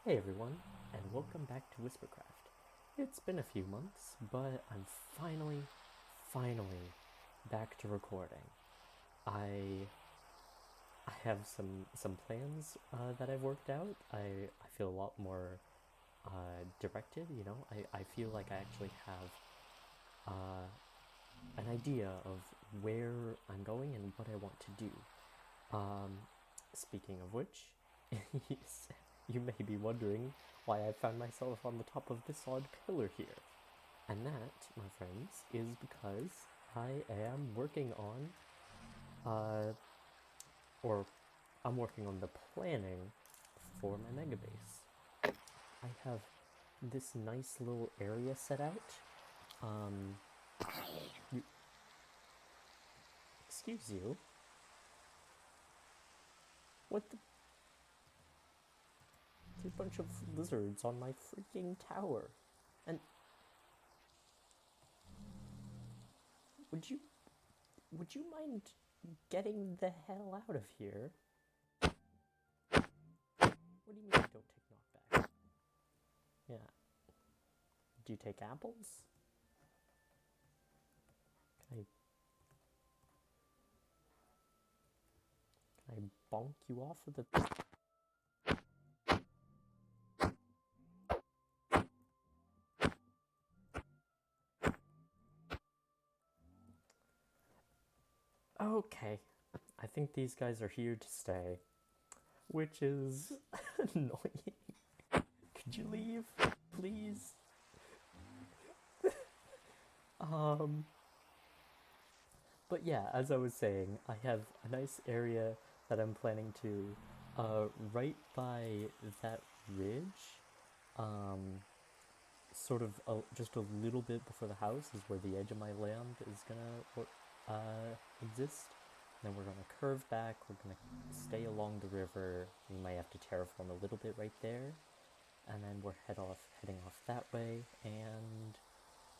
Hey everyone, and welcome back to WhisperCraft. It's been a few months, but I'm finally back to recording. I I have some plans that I've worked out. I feel a lot more directed. I feel like I actually have uh, an idea of where I'm going and what I want to do. Um, Speaking of which, you may be wondering why I found myself on the top of this odd pillar here. And that, my friends, is because I am working on, uh, or I'm working on the planning for my Megabase. I have this nice little area set out. Um, you, excuse you, what the? There's a bunch of lizards on my freaking tower. And would you, would you mind getting the hell out of here? What do you mean I don't take knockback? Yeah. Do you take apples? Can I bonk you off with a... Okay. I think these guys are here to stay. Which is annoying. Could you leave? Please? Um... But yeah, as I was saying, I have a nice area that I'm planning to, right by that ridge, um, sort of just a little bit before the house is where the edge of my land is gonna exist. Then we're gonna curve back. We're gonna stay along the river. We might have to terraform a little bit right there, and then we're heading off that way. And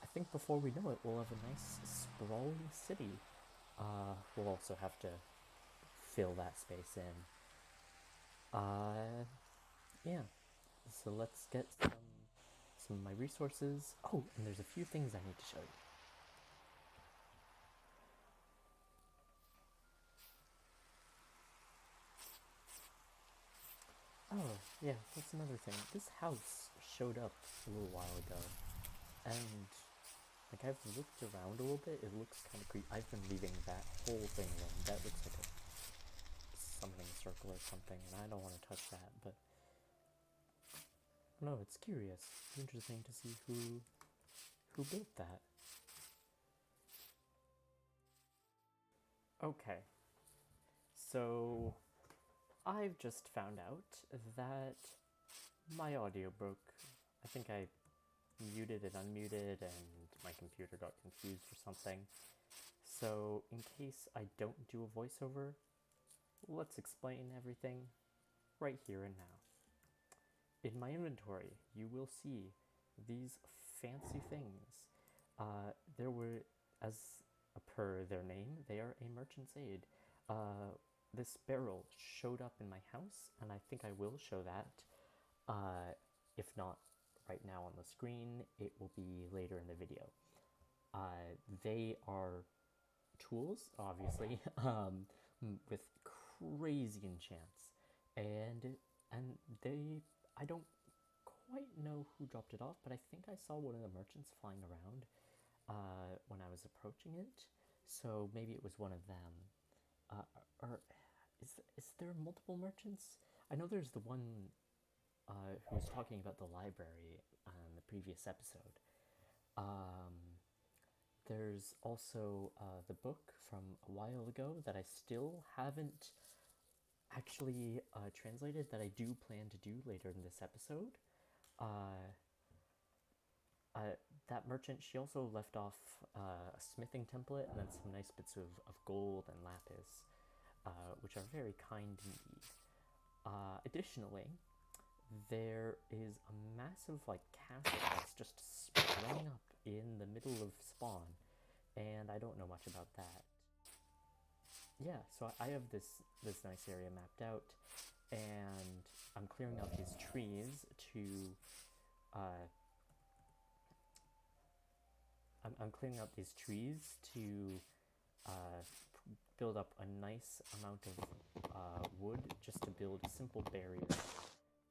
I think before we know it, we'll have a nice sprawling city. We'll also have to fill that space in. Yeah. So let's get some of my resources. Oh, and there's a few things I need to show you. Oh, yeah, that's another thing. This house showed up a little while ago, and like I've looked around a little bit. It looks kind of creepy. I've been leaving that whole thing alone. That looks like a summoning circle or something, and I don't want to touch that. But no, it's curious. It's interesting to see who built that. Okay, so I've just found out that my audio broke. I think I muted and unmuted, and my computer got confused or something. So, in case I don't do a voiceover, let's explain everything right here and now. In my inventory, you will see these fancy things. There were, as per their name, they are a merchant's aid. This barrel showed up in my house, and I think I will show that. If not right now on the screen, it will be later in the video. They are tools, obviously, with crazy enchants, and they, I don't quite know who dropped it off, but I think I saw one of the merchants flying around when I was approaching it, so maybe it was one of them. Or is there multiple merchants? I know there's the one who was talking about the library on the previous episode. Um, there's also the book from a while ago that I still haven't actually translated, that I do plan to do later in this episode. Uh, uh, that merchant, she also left off a smithing template and then some nice bits of gold and lapis, which are very kind indeed. Additionally, there is a massive like castle that's just sprung up in the middle of spawn, and I don't know much about that. Yeah, so I have this nice area mapped out. and I'm clearing out these trees to I'm clearing out these trees to build up a nice amount of wood just to build a simple barrier,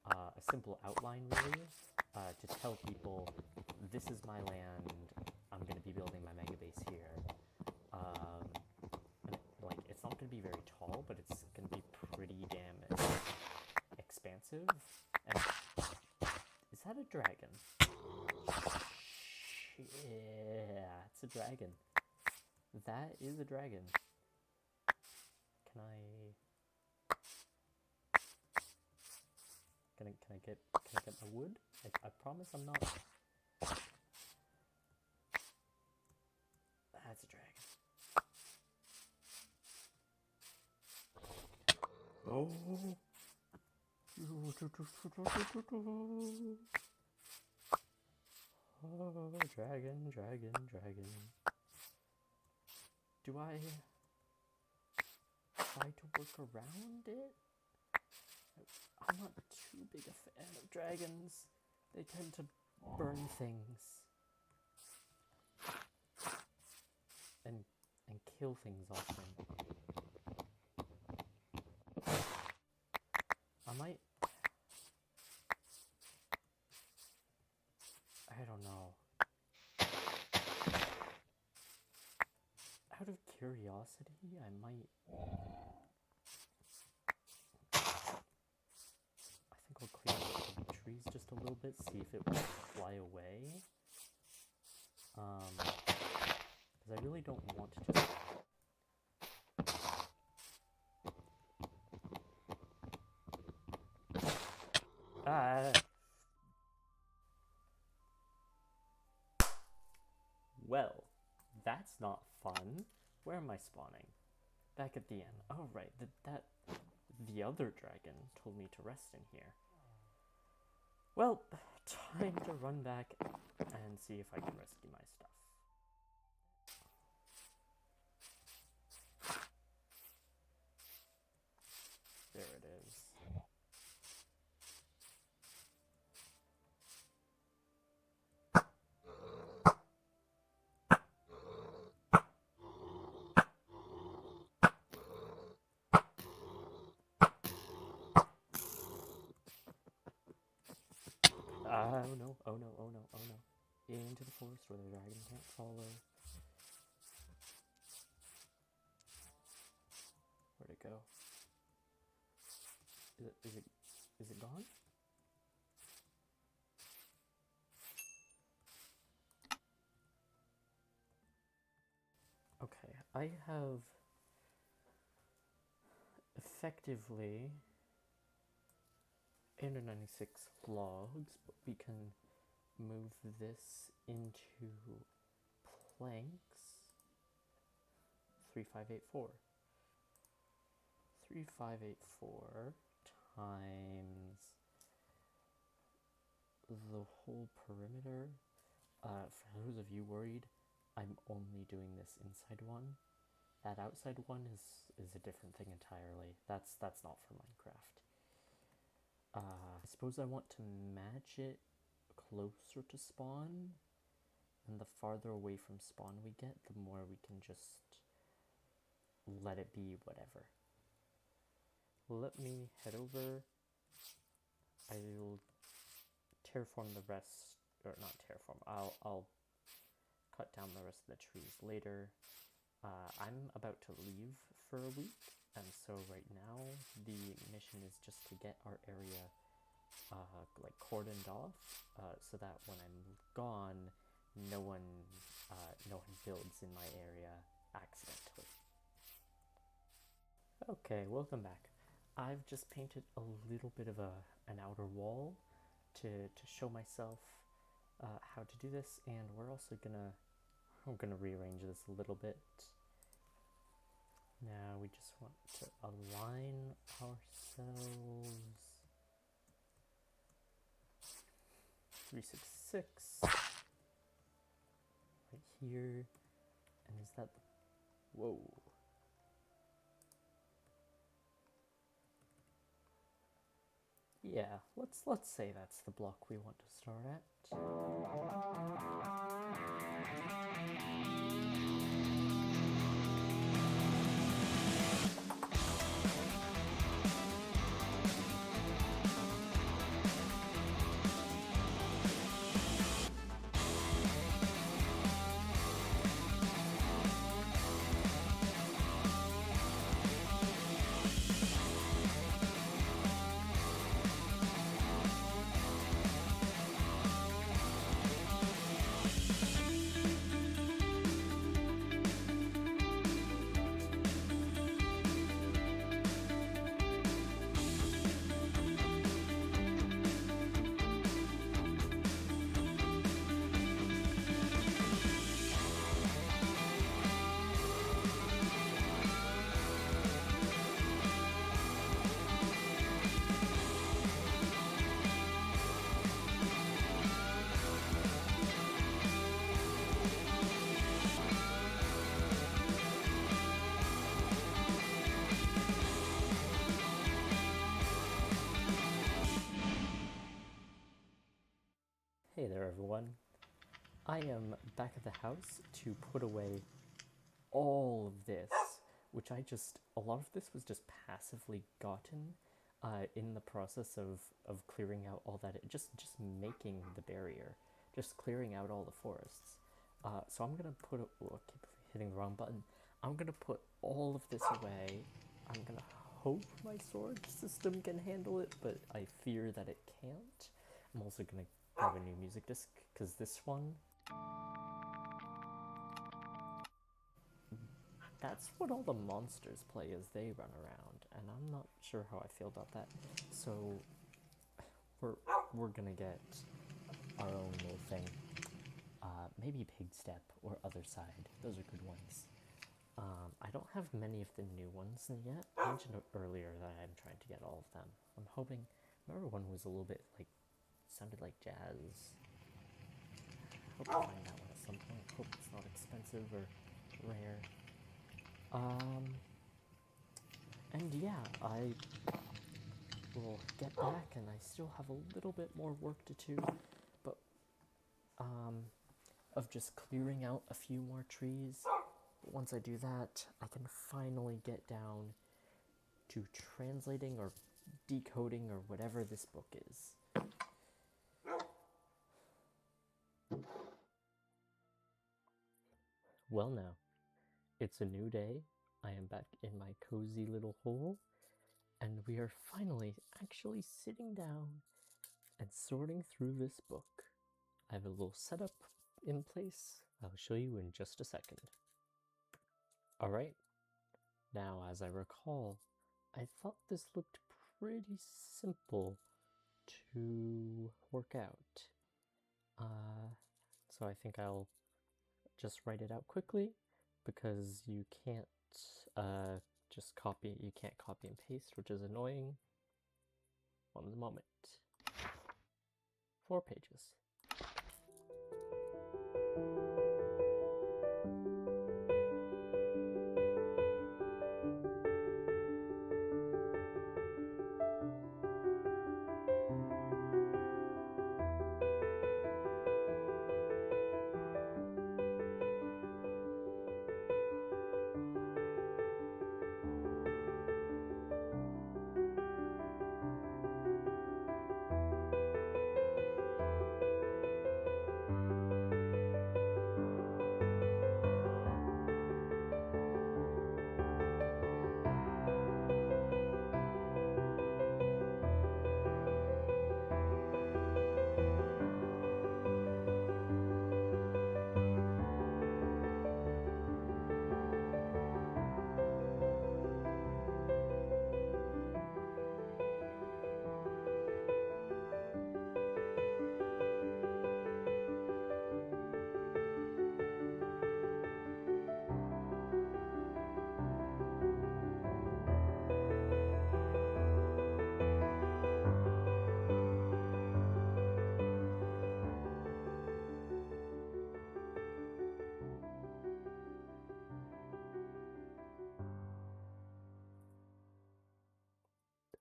a simple outline really, to tell people this is my land, I'm going to be building my Megabase here. And it's not going to be very tall, but it's going to be pretty damn expansive. And is that a dragon? Yeah, it's a dragon. That is a dragon. Can I get my wood? I promise I'm not. That's a dragon. Oh. Oh, dragon. Do I try to work around it? I'm not too big a fan of dragons. They tend to burn things. And kill things often. I don't know. Out of curiosity, I think I'll clear up the trees just a little bit, see if it will fly away. Because I really don't want to just... Well, that's not fun. Where am I spawning? Back at the end. Oh, right. The other dragon told me to rest in here. Well, time to run back and see if I can rescue my stuff. There it is. Oh no, oh no, oh no, oh no. Into the forest where the dragon can't follow. Where'd it go? Is it gone? Okay, I have effectively 896 logs, but we can move this into planks. 3584. 3584 times the whole perimeter. For those of you worried, I'm only doing this inside one. That outside one is a different thing entirely. That's not for Minecraft. I suppose I want to match it closer to spawn, and the farther away from spawn we get, the more we can just let it be whatever. Let me head over. I'll terraform the rest, or not terraform, I'll cut down the rest of the trees later. I'm about to leave for a week, and so right now the mission is just to get our area cordoned off, so that when I'm gone, no one builds in my area accidentally. Okay, welcome back. I've just painted a little bit of an outer wall to show myself how to do this, and we're also I'm gonna rearrange this a little bit. Now we just want to align ourselves. 366 right here, and is that whoa? Yeah, let's say that's the block we want to start at. Hey there everyone. I am back at the house to put away all of this, which a lot of this was just passively gotten in the process of clearing out all that, just making the barrier, just clearing out all the forests. So I'm gonna put, I keep hitting the wrong button. I'm gonna put all of this away. I'm gonna hope my storage system can handle it, but I fear that it can't. I'm also gonna grab a new music disc, because this one, that's what all the monsters play as they run around, and I'm not sure how I feel about that. So we're gonna get our own little thing. Maybe Pig Step or Other Side. Those are good ones. I don't have many of the new ones yet. I mentioned earlier that I'm trying to get all of them. I'm hoping. Remember one was a little bit like, sounded like jazz. Hope to find that one at some point. Hope it's not expensive or rare. And yeah, I will get back, and I still have a little bit more work to do, but of just clearing out a few more trees. But once I do that, I can finally get down to translating or decoding or whatever this book is. Well now, it's a new day. I am back in my cozy little hole, and we are finally actually sitting down and sorting through this book. I have a little setup in place. I'll show you in just a second. Alright, now as I recall, I thought this looked pretty simple to work out. So I think I'll just write it out quickly, because you can't you can't copy and paste, which is annoying. One moment. 4 pages.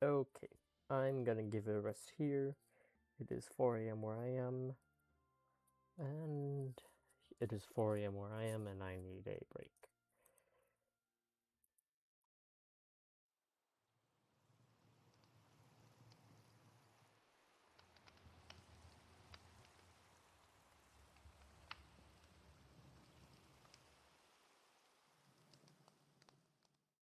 Okay, I'm gonna give it a rest here. It is 4 a.m. where I am, and it is 4 a.m. where I am, and I need a break.